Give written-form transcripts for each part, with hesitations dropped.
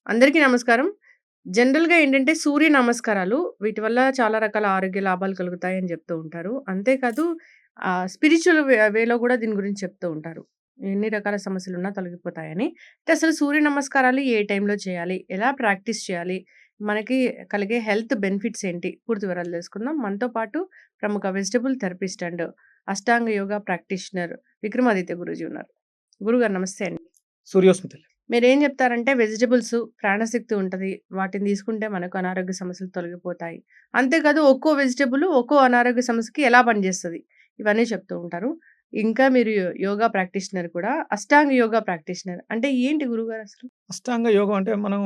అందరికీ నమస్కారం. జనరల్‌గా ఏంటంటే సూర్య నమస్కారాలు వీటి వల్ల చాలా రకాల ఆరోగ్య లాభాలు కలుగుతాయని జెప్తూ ఉంటారు. అంతేకాదు స్పిరిచ్యువల్ వేలో గూడా దీని గురించి చెప్తూ ఉంటారు. ఎన్ని రకాల సమస్యలున్నా తొలగిపోతాయని. అయితే అసలు సూర్య నమస్కారాలు ఏ టైంలో చేయాలి? ఎలా ప్రాక్టీస్ చేయాలి? మనకి కలిగే హెల్త్ బెనిఫిట్స్ ఏంటి? పూర్తి వివరాలు తెలుసుకుందాం. మనతో పాటు ప్రముఖ vegetable therapist and Ashtanga yoga practitioner Vikramaditya Guruji ఉన్నారు. గురుగారు నమస్తే అండి. సూర్యోస్మితలు. మీరేం జెప్తారంటే వెజిటబుల్స్ ప్రాణశక్తి ఉంటది. వాటిని తీసుకుంటే మనకు అనారోగ్య సమస్యలు తొలగిపోతాయి. అంతేకాదు ఒక్కో వెజిటబుల్ ఒక్కో అనారోగ్య సమస్యకి ఎలా పనిజేస్తది. ఇవన్నీ చెప్తూ ఉంటారు. ఇంకా మీరు యోగా ప్రాక్టీషనర్ కూడా. అష్టాంగ యోగా ప్రాక్టీషనర్. అంటే ఏంటి గురువుగారసలు? అష్టాంగ యోగం అంటే మనం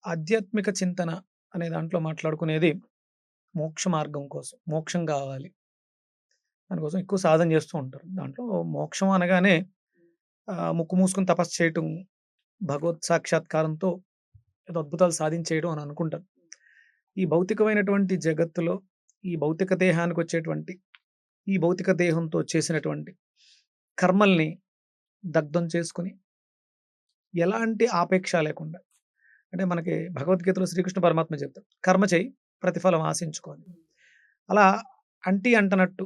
ఆధ్యాత్మిక చింతన అనే దాంట్లో మాట్లాడుకునేది మోక్ష మార్గం కోసం. మోక్షం గావాలి. దానికోసం ఎక్కువ సాధన చేస్తూ ఉంటారు. దాంట్లో మోక్షం అనగానే ముక్కు మూసుకొని తపస్సు చేయటం, భగవత్ సాక్షాత్కారంతో ఏదో అద్భుతాలు సాధించేయడం అని అనుకుంటారు. ఈ భౌతికమైనటువంటి జగత్తులో ఈ భౌతిక దేహానికొచ్చేటువంటి ఈ భౌతిక దేహంతో చేసినటువంటి కర్మల్ని దగ్ధం చేసుకొని ఎలాంటి ఆపేక్ష లేకుండా అంటే మనకి భగవద్గీతలో శ్రీకృష్ణ పరమాత్మ చెప్తారు. కర్మ చేయి ప్రతిఫలం ఆశించుకో అని. అలా అంటనట్టు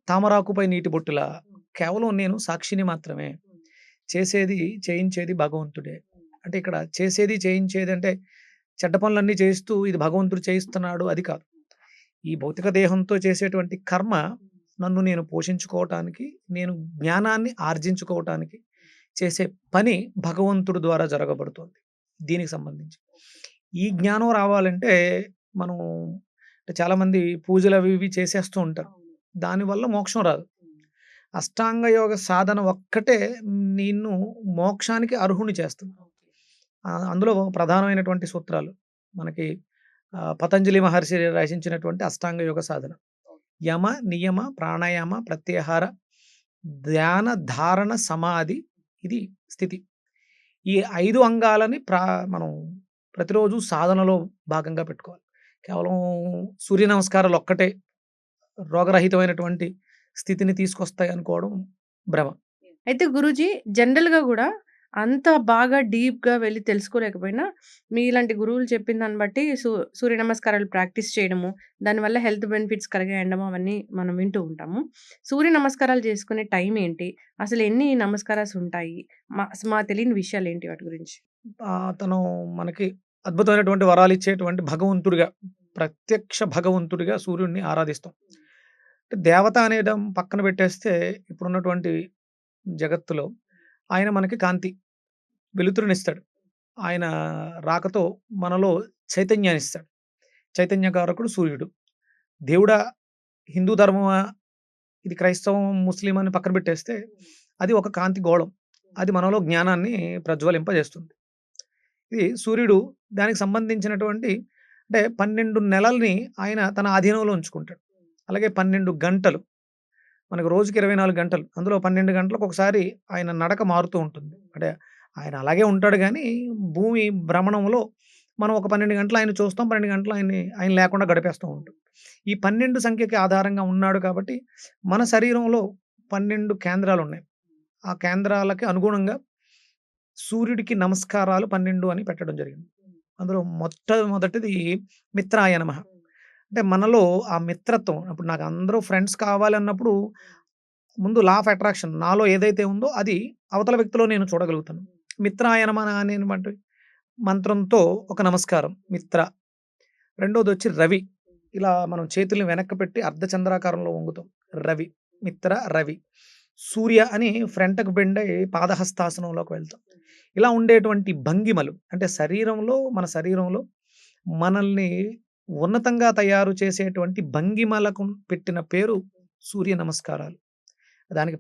తామరాకుపై నీటి బొట్టులా కేవలం నేను సాక్షిని మాత్రమే. చేసేది, చేయించేది భగవంతుడే. అంటే ఇక్కడ చేసేది, చేయించేది అంటే చెడ్డ పనులన్నీ చేస్తూ ఇది భగవంతుడు చేయిస్తున్నాడు అది కాదు. ఈ భౌతిక దేహంతో చేసేటువంటి కర్మ నన్ను నేను పోషించుకోవటానికి, నేను జ్ఞానాన్ని ఆర్జించుకోవటానికి చేసే పని భగవంతుడి ద్వారా జరగబడుతుంది. దీనికి సంబంధించి. ఈ జ్ఞానం రావాలంటే మనం అంటే చాలామంది పూజలు అవి ఇవి చేసేస్తూ ఉంటారు. దానివల్ల మోక్షం రాదు. అష్టాంగ యోగ సాధన ఒక్కటే నిన్ను మోక్షానికి అర్హుని చేస్తుంది. అందులో ప్రధానమైనటువంటి సూత్రాలు మనకి పతంజలి మహర్షి రచించినటువంటి అష్టాంగ యోగ సాధన. యమ, నియమ, ప్రాణాయామ, ప్రత్యాహార, ధ్యాన, ధారణ, సమాధి ఇది స్థితి. ఈ 5 అంగాలని మనం ప్రతిరోజు సాధనలో భాగంగా పెట్టుకోవాలి. కేవలం సూర్య నమస్కారాలు ఒక్కటే రోగరహితమైనటువంటి స్థితిని తీసుకొస్తాయి అనుకోవడం భ్రమ. అయితే గురూజీ జనరల్‌గా గూడా అంత బాగా డీప్‌గా వెళ్లి తెలుసుకోలేకపోయినా, మీలాంటి గురువులు చెప్పిన దాన్ని బట్టి సూర్య నమస్కారాలు ప్రాక్టీస్ చేయడము, దానివల్ల హెల్త్ బెనిఫిట్స్ కలిగాయనడం అవన్నీ మనం వింటూ ఉంటాము. సూర్య నమస్కారాలు చేసుకునే టైం ఏంటి? అసలు ఎన్ని నమస్కారాస్ ఉంటాయి? మా తెలియని విషయాలేంటి వాటి గురించి? తను మనకి అద్భుతమైనటువంటి వరాలిచ్చేటువంటి భగవంతుడిగా, ప్రత్యక్ష భగవంతుడిగా సూర్యుడిని ఆరాధిస్తాం. అంటే దేవత అనేయడం పక్కన పెట్టేస్తే ఇప్పుడున్నటువంటి జగత్తులో ఆయన మనకి కాంతి, వెలుతురునిస్తాడు. ఆయన రాకతో మనలో చైతన్యాన్నిస్తాడు. చైతన్యకారకుడు సూర్యుడు. దేవుడా, హిందూ ధర్మమా, ఇది క్రైస్తవం, ముస్లిం అని పక్కన పెట్టేస్తే అది ఒక కాంతి గోళం. అది మనలో జ్ఞానాన్ని ప్రజ్వలింపజేస్తుంది. ఇది సూర్యుడు దానికి సంబంధించినటువంటి అంటే 12 నెలల్ని ఆయన తన ఆధీనంలో ఉంచుకుంటాడు. అలాగే 12 గంటలు మనకు రోజుకి 24 గంటలు. అందులో 12 గంటలకు ఒకసారి ఆయన నడక మారుతూ ఉంటుంది. అంటే ఆయన అలాగే ఉంటాడు గానీ, భూమి భ్రమణంలో మనం ఒక 12 గంటలు ఆయన్ని చూస్తాం. 12 గంటలు ఆయన లేకుండా గడిపేస్తూ ఉంటాం. ఈ 12 సంఖ్యకి ఆధారంగా ఉన్నాడు కాబట్టి, మన శరీరంలో 12 కేంద్రాలున్నాయి. ఆ కేంద్రాలకి అనుగుణంగా సూర్యుడికి నమస్కారాలు 12 అని పెట్టడం జరిగింది. అందులో మొట్టమొదటిది మిత్రాయ నమః. అంటే మనలో ఆ మిత్రత్వం ఇప్పుడు నాకు అందరూ ఫ్రెండ్స్ కావాలన్నప్పుడు ముందు లా ఆఫ్ అట్రాక్షన్ నాలో ఏదైతే ఉందో అది అవతల వ్యక్తిలో నేను చూడగలుగుతాను. మిత్రాయ నమః అనేటువంటి మంత్రంతో ఒక నమస్కారం మిత్ర. రెండోదొచ్చి రవి. ఇలా మనం చేతుల్ని వెనక్కి పెట్టి అర్ధచంద్రాకారంలో వంగుతాం. రవి. మిత్ర, రవి. సూర్య అని ఫ్రంట్‌కి బెండ్ అయ్యి పాదహస్తాసనంలోకి వెళ్తాం. ఇలా ఉండేటువంటి భంగిమలు అంటే మన శరీరంలో మనల్ని ఉన్నతంగా తయారు చేసేటువంటి భంగిమలకు పెట్టిన పేరు సూర్య నమస్కారాలు. దానికి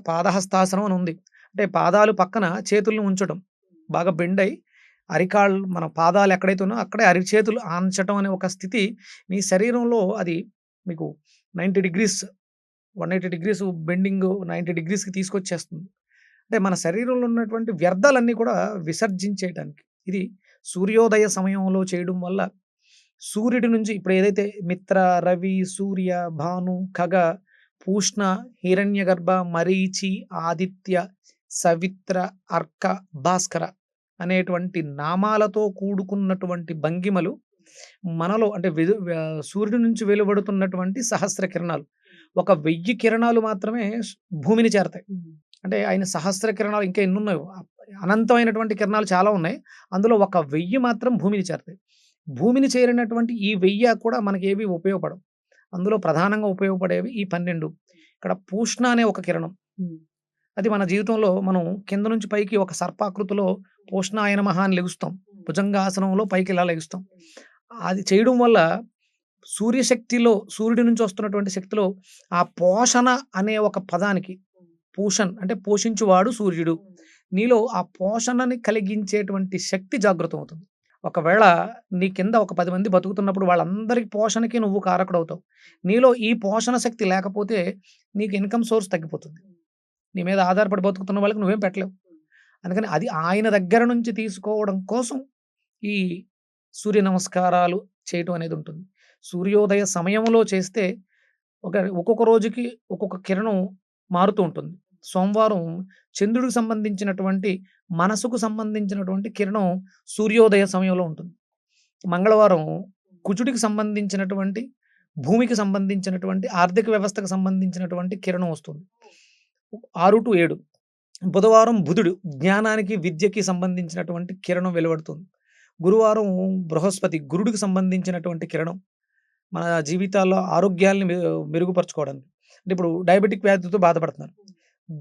పాదహస్తాసనం అని ఉంది. అంటే పాదాలు పక్కన చేతుల్ని ఉంచడం. బాగా బెండ్ అయ్యి మన పాదాలు ఎక్కడైతే ఉన్నాయో అక్కడే అరిచేతులు ఆంచటం అనే ఒక స్థితి మీ శరీరంలో అది మీకు 90 డిగ్రీస్ 180 డిగ్రీస్ బెండింగ్ 90 డిగ్రీస్‌కి తీసుకొచ్చేస్తుంది. అంటే మన శరీరంలో ఉన్నటువంటి వ్యర్థాలన్నీ కూడా విసర్జించేయటానికి. ఇది సూర్యోదయ సమయంలో చేయడం వల్ల సూర్యుడి నుంచి ఇప్పుడు ఏదైతే మిత్ర, రవి, సూర్య, భాను, ఖగ, పూష్ణ, హిరణ్యగర్భ, మరీచి, ఆదిత్య, సవిత్ర, అర్క, భాస్కర అనేటువంటి నామాలతో కూడుకున్నటువంటి భంగిమలు మనలో అంటే సూర్యుడి నుంచి వెలువడుతున్నటువంటి సహస్ర కిరణాలు. ఒక 1000 కిరణాలు మాత్రమే భూమిని చేరతాయి. అంటే ఆయన సహస్ర కిరణాలు ఇంకా ఎన్నున్నాయో అనంతమైనటువంటి కిరణాలు చాలా ఉన్నాయి. అందులో ఒక 1000 మాత్రం భూమిని చేరతాయి. భూమిని చేరినటువంటి ఈ 1000 కూడా మనకేవి ఉపయోగపడవు. అందులో ప్రధానంగా ఉపయోగపడేవి ఈ 12. ఇక్కడ పూష్ణ అనే ఒక కిరణం. అది మన జీవితంలో మనం కింద నుంచి పైకి ఒక సర్పాకృతిలో పూష్ణాయ నమః అని లెగుస్తాం. భుజంగాసనంలో పైకి ఇలా లెగుస్తాం. అది చేయడం వల్ల సూర్యుడి నుంచి వస్తున్నటువంటి శక్తిలో ఆ పోషణ అనే ఒక పదానికి పూషన్ అంటే పోషించువాడు సూర్యుడు. నీలో ఆ పోషణని కలిగించేటువంటి శక్తి జాగృతమవుతుంది. ఒకవేళ నీ కింద ఒక 10 మంది బతుకుతున్నప్పుడు వాళ్ళందరి పోషణకి నువ్వు కారకుడవుతావు. నీలో ఈ పోషణ శక్తి లేకపోతే నీకు ఇన్‌కమ్ సోర్స్ తగ్గిపోతుంది. నీ మీద ఆధారపడి బతుకుతున్న వాళ్ళకి నువ్వేం పెట్టలేవు. అందుకని అది ఆయన దగ్గర నుంచి తీసుకోవడం కోసం ఈ సూర్య నమస్కారాలు చేయటం అనేది ఉంటుంది. సూర్యోదయ సమయంలో చేస్తే ఒక్కొక్క రోజుకి ఒక్కొక్క కిరణం మారుతూ ఉంటుంది. సోమవారం చంద్రుడికి సంబంధించినటువంటి, మనసుకు సంబంధించినటువంటి కిరణం సూర్యోదయ సమయంలో ఉంటుంది. మంగళవారం కుజుడికి సంబంధించినటువంటి, భూమికి సంబంధించినటువంటి, ఆర్థిక వ్యవస్థకు సంబంధించినటువంటి కిరణం వస్తుంది. 6-7. బుధవారం బుధుడు జ్ఞానానికి, విద్యకి సంబంధించినటువంటి కిరణం వెలువడుతుంది. గురువారం బృహస్పతి గురుడికి సంబంధించినటువంటి కిరణం మన జీవితాల్లో ఆరోగ్యాల్ని మెరుగుపరచుకోవడానికి. అంటే ఇప్పుడు డయాబెటిక్ వ్యాధితో బాధపడుతున్నారు.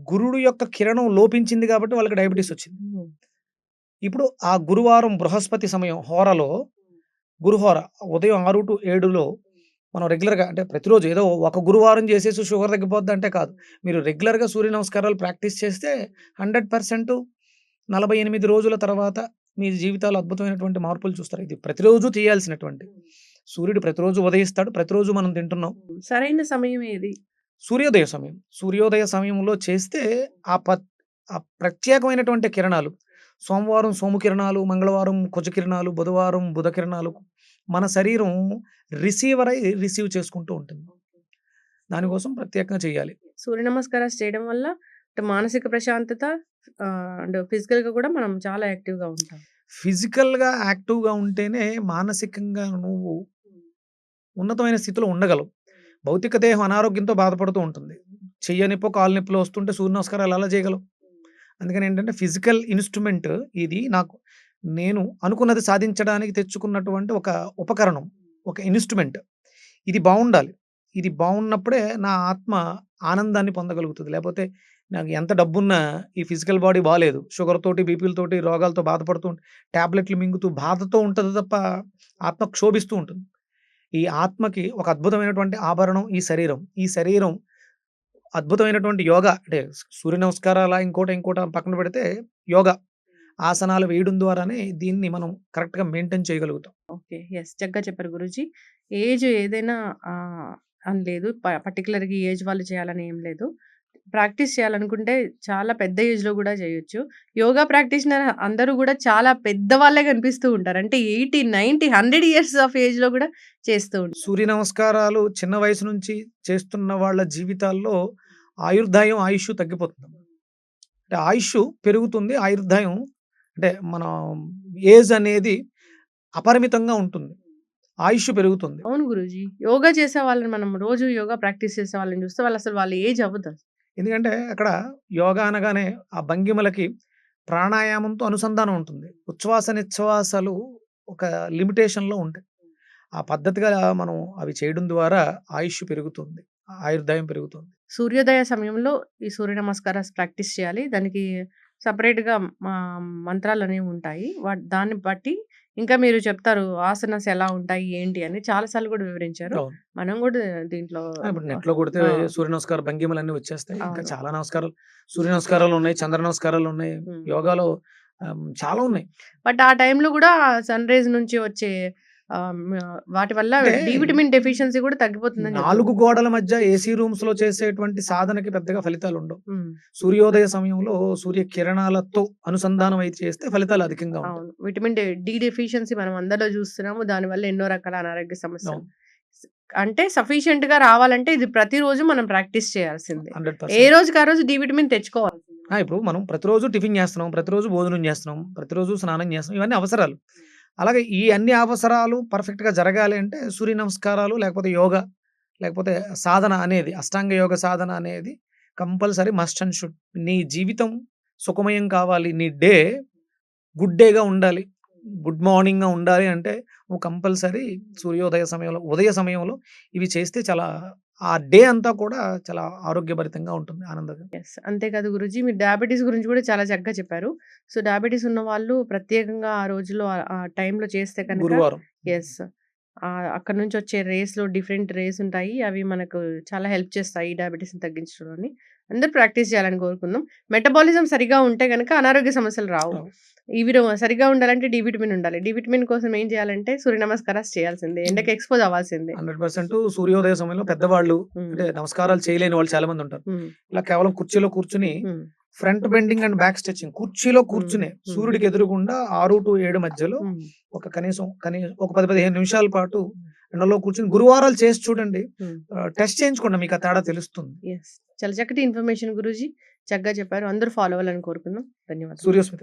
గురుడు యొక్క కిరణం లోపించింది కాబట్టి వాళ్ళకి డయాబెటీస్ వచ్చింది. ఇప్పుడు ఆ గురువారం బృహస్పతి సమయం హోరలో, గురుహోర ఉదయం 6-7లో మనం రెగ్యులర్‌గా అంటే ప్రతిరోజు ఏదో ఒక గురువారం చేసేసి షుగర్ తగ్గిపోద్ది అంటే కాదు. మీరు రెగ్యులర్‌గా సూర్య నమస్కారాలు ప్రాక్టీస్ చేస్తే 100% 48 రోజుల తర్వాత మీ జీవితాల్లో అద్భుతమైనటువంటి మార్పులు చూస్తారు. ఇది ప్రతిరోజు చేయాల్సినటువంటి. సూర్యుడు ప్రతిరోజు ఉదయిస్తాడు. ప్రతిరోజు మనం తింటున్నాం. సరైన సమయం ఏది? సూర్యోదయ సమయం. సూర్యోదయ సమయంలో చేస్తే ఆ ప్రత్యేకమైనటువంటి కిరణాలు సోమవారం సోము కిరణాలు, మంగళవారం కుజ కిరణాలు, బుధవారం బుధ కిరణాలు మన శరీరం రిసీవ్ చేసుకుంటూ ఉంటుంది. దానికోసం ప్రత్యేకంగా చేయాలి. సూర్య నమస్కారాలు చేయడం వల్ల మానసిక ప్రశాంతత అండ్ ఫిజికల్‌గా కూడా మనం చాలా యాక్టివ్‌గా ఉంటాం. ఫిజికల్‌గా యాక్టివ్‌గా ఉంటేనే మానసికంగా నువ్వు ఉన్నతమైన స్థితిలో ఉండగలవు. భౌతిక దేహం అనారోగ్యంతో బాధపడుతూ ఉంటుంది. చెయ్య నొప్పో, కాలు నొప్పులో వస్తుంటే సూర్య నమస్కారాలు ఎలా చేయగలవు? అందుకని ఏంటంటే ఫిజికల్ ఇన్‌స్ట్రుమెంట్ ఇది నేను అనుకున్నది సాధించడానికి తెచ్చుకున్నటువంటి ఒక ఉపకరణం, ఒక ఇన్‌స్ట్రుమెంట్. ఇది బావుండాలి. ఇది బావున్నప్పుడే నా ఆత్మ ఆనందాన్ని పొందగలుగుతది. లేపోతే నాకు ఎంత డబ్బున్నా ఈ ఫిజికల్ బాడీ బాలేదు. షుగర్‌తోటి, బీపీ‌లతోటి రోగాలతో బాధపడుతూ టాబ్లెట్లు మింగుతూ బాధతో ఉంటది తప్ప ఆత్మ క్షోభిస్తూ ఉంటుంది. ఈ ఆత్మకి ఒక అద్భుతమైనటువంటి ఆభరణం ఈ శరీరం. ఈ శరీరం అద్భుతమైనటువంటి యోగా అంటే సూర్య నమస్కారాల ఇంకోటి పక్కన పెడితే యోగా ఆసనాలు వేయడం ద్వారానే దీన్ని మనం కరెక్ట్‌గా మెయింటైన్ చేయగలుగుతాం. ఓకే. యెస్. చక్కగా చెప్పారు గురూజీ. ఏజ్ ఏదైనా అని లేదు. పర్టిక్యులర్‌గా ఈ ఏజ్ వాళ్ళు చేయాలని ఏం లేదు. ప్రాక్టీస్ చేయాలనుకుంటే చాలా పెద్ద ఏజ్‌లో గూడా చేయొచ్చు. యోగా ప్రాక్టీషనర్ అందరూ గూడా చాలా పెద్దవాళ్ళే కనిపిస్తూ ఉంటారు. అంటే 80, 90, 100 ఇయర్స్ ఆఫ్ ఏజ్‌లో గూడా చేస్తూ ఉంటారు. సూర్య నమస్కారాలు చిన్న వయసు నుంచి చేస్తున్న వాళ్ళ జీవితాల్లో ఆయుష్ తగ్గిపోతుంది. అంటే ఆయుష్ పెరుగుతుంది. ఆయుర్దాయం అంటే మన ఏజ్ అనేది అపరిమితంగా ఉంటుంది. ఆయుష్ పెరుగుతుంది. అవును గురూజీ. యోగా చేసే వాళ్ళని మనం రోజు యోగా ప్రాక్టీస్ చేసే వాళ్ళని చూస్తే వాళ్ళ ఏజ్ అవ్వదు. ఎందుకంటే అక్కడ యోగా అనగానే ఆ భంగిమలకి ప్రాణాయామంతో అనుసంధానం ఉంటుంది. ఉచ్ఛ్వాస నిశ్వాసాలు ఒక లిమిటేషన్‌లో ఉంటాయి. ఆ పద్ధతిగా మనం అవి చేయడం ద్వారా ఆయుష్ పెరుగుతుంది. ఆయుర్దాయం పెరుగుతుంది. సూర్యోదయ సమయంలో ఈ సూర్య నమస్కారాలు ప్రాక్టీస్ చేయాలి. దానికి సెపరేట్‌గా మంత్రాలనేవి ఉంటాయి. దాన్ని బట్టి ఇంకా మీరు చెప్తారు ఆసనాస్ ఎలా ఉంటాయి, ఏంటి అని చాలా సార్లు కూడా వివరించారు. అవును. మనం కూడా దీంట్లో ఇప్పుడు నెట్‌లో కొడితే ఆ! సూర్య నమస్కార భంగిమలన్నీ వచ్చేస్తాయి. ఇంకా అవును. చాలా నమస్కారాలు సూర్య నమస్కారాలున్నాయి, చంద్ర నమస్కారాలున్నాయి. హ్మ్. యోగాలో చాలా ఉన్నాయి. బట్ ఆ టైంలో కూడా సన్ రేస్ నుంచి వచ్చే వాటి వల్ల అంటే డి విటమిన్ డెఫిషియన్సీ కూడా తగ్గిపోతుందని 4 గోడల మధ్య ఏసీ రూమ్స్‌లో చేసేటువంటి సాధనకి పెద్దగా ఫలితాలుండవు. హ్మ్. సూర్యోదయ సమయంలో సూర్య కిరణాలతో అనుసంధానం అయితే చేస్తే ఫలితాలు అధికంగా ఉంటాయి. అవును. విటమిన్ డి డెఫిషియన్సీ మనం అందరిలో చూస్తున్నాము. దానివల్ల ఎన్నో రకాల అనారోగ్య సమస్యలు. అవును. అంటే సఫిషియెంట్‌గా రావాలంటే ఇది ప్రతిరోజు మనం ప్రాక్టీస్ చేయాల్సిందే. ఏ 100%. రోజుకి ఆ రోజు డి విటమిన్ తెచ్చుకోవాల్సిందే. ఇప్పుడు మనం ప్రతిరోజు టిఫిన్ చేస్తున్నాం, ప్రతిరోజు భోజనం చేస్తున్నాం, ప్రతిరోజు స్నానం చేస్తున్నాం. ఇవన్నీ అవసరాలు. అలాగే ఈ అన్ని అవసరాలు పర్ఫెక్ట్‌గా జరగాలి అంటే సూర్య నమస్కారాలు లేకపోతే యోగా, లేకపోతే సాధన అనేది అష్టాంగ యోగ సాధన అనేది కంపల్సరీ మస్ట్ అండ్ షుడ్. నీ జీవితం సుఖమయం కావాలి. నీ డే గుడ్ డేగా ఉండాలి. గుడ్ మార్నింగ్‌గా ఉండాలి అంటే నువ్వు కంపల్సరీ సూర్యోదయ సమయంలో, ఉదయ సమయంలో ఇవి చేస్తే చాలా ఆ డే అంతా కూడా చాలా ఆరోగ్యభరితంగా ఉంటుంది. ఆనందంగా. యెస్. అంతేకాదు గురూజీ మీరు డయాబెటిస్ గురించి కూడా చాలా చక్కగా చెప్పారు. సో, డయాబెటిస్ ఉన్నవాళ్ళు ప్రత్యేకంగా ఆ రోజుల్లో ఆ టైంలో చేస్తే కనుక గురువారం. యెస్. అక్కడి నుంచి వచ్చే రేస్‌లో డిఫరెంట్ రేస్ ఉంటాయి. అవి మనకు చాలా హెల్ప్ చేస్తాయి ఈ డయాబెటిస్‌ని తగ్గించడంలోని. అందరూ ప్రాక్టీస్ చేయాలని కోరుకుందాం. మెటబాలిజం సరిగ్గా ఉంటే గనక అనారోగ్య సమస్యలు రావు. రావు. ఇవి సరిగ్గా ఉండాలంటే డి విటమిన్ ఉండాలి. డి విటమిన్ కోసం ఏం చేయాలంటే సూర్య నమస్కారాలు చేయాల్సిందే. ఎండకి ఎక్స్‌పోజ్ అవ్వాల్సిందే. 100% సూర్యోదయ సమయంలో పెద్దవాళ్ళు హ్మ్. అంటే నమస్కారాలు చేయలేని వాళ్ళు చాలా మంది ఉంటారు. హ్మ్. ఇలా కేవలం కుర్చీలో కూర్చొని హ్మ్. Front bending and back stretching కుర్చీలో కూర్చునే హ్మ్. సూర్యుడికి ఎదురుగుండా 6-7 మధ్యలో హ్మ్. ఒక కనీసం ఒక 10-15 నిమిషాల పాటు ఎండలో కూర్చొని గురువారాలు చేసి చూడండి. హ్మ్. టెస్ట్ చేయించుకోండి మీకు ఆ తేడా తెలుస్తుంది. యెస్. చాలా చక్కటి ఇన్ఫర్మేషన్ గురూజీ. చక్కగా చెప్పారు. అందరూ ఫాలో అవ్వాలని కోరుకుందాం. ధన్యవాదాలు. సూర్యోస్మిత.